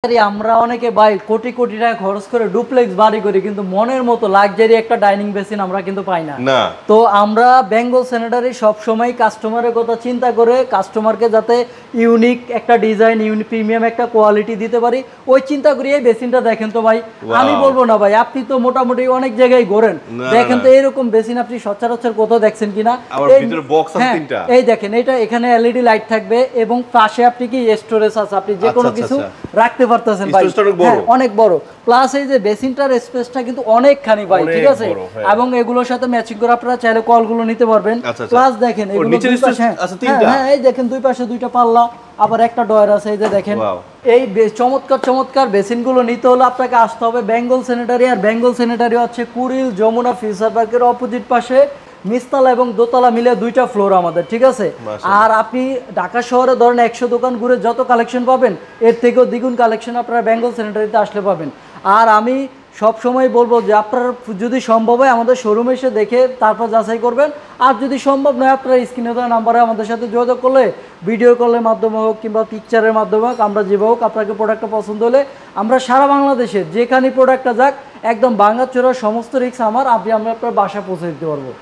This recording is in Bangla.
আমরা অনেকে ভাই কোটি কোটি টাকা খরচ করে ডুপ্লেক্স বাড়ি করি, কিন্তু মনের মতো লাক্সারি একটা ডাইনিং বেসিন আমরা কিন্তু পাই না। তো আমরা বেঙ্গল স্যানিটারি সব সময় কাস্টমারের কথা চিন্তা করে কাস্টমারকে যাতে ইউনিক একটা ডিজাইন, ইউনিক প্রিমিয়াম একটা কোয়ালিটি দিতে পারি, ওই চিন্তা করি এই বেসিনটা দেখেন তো ভাই। আমি বলবো না ভাই, আপনি তো মোটামুটি অনেক জায়গায় ঘোরেন, দেখেন তো এরকম বেসিন আপনি সচরাচর কোথাও দেখছেন কিনা। এই দেখেন, এটা এখানে এলইডি লাইট থাকবে এবং পাশে আপনি কি স্টোরেজ আছে, আপনি যে কোনো কিছু রাখতে পারতেছেন ভাই, অনেক বড়। প্লাস এই যে বেসিনটার স্পেসটা কিন্তু অনেকখানি ভাই, ঠিক আছে। এবং এগুলোর সাথে ম্যাচিং করে আপনারা চাইলে কলগুলো নিতে পারবেন। প্লাস দেখেন এগুলো হ্যাঁ, এই দেখেন দুই পাশে দুইটা পাল্লা, আবার একটা ডয়ার আছে। এই যে দেখেন এই চমৎকার চমৎকার বেসিনগুলো নিতে হলে আপনাকে আসতে হবে বেঙ্গল স্যানিটারি। আর বেঙ্গল স্যানিটারি হচ্ছে কুড়িল যমুনা ফিউচার পার্কের অপোজিট পাশে, নিচতলা এবং দোতলা মিলে দুইটা ফ্লোর আমাদের, ঠিক আছে। আর আপনি ঢাকা শহরে ধরেন 100 দোকান ঘুরে যত কালেকশন পাবেন, এর থেকেও দ্বিগুণ কালেকশন আপনারা বেঙ্গল স্যানিটারিতে আসলে পাবেন। আর আমি সব সময় বলবো যে আপনার যদি সম্ভব হয় আমাদের শোরুমে এসে দেখে তারপর যাচাই করবেন। আর যদি সম্ভব নয়, আপনারা স্ক্রিনে দেওয়া নাম্বারে আমাদের সাথে যোগাযোগ করলে ভিডিও কলের মাধ্যমে হোক কিংবা পিকচারের মাধ্যমে হোক, আমরা যেভাবে হোক আপনাকে প্রোডাক্টটা পছন্দ হলে আমরা সারা বাংলাদেশে যেখানে প্রোডাক্টটা যাক একদম ভাঙাচোরা সমস্ত রিস্ক আমরা আপনার বাসা পৌঁছে দিতে পারবো।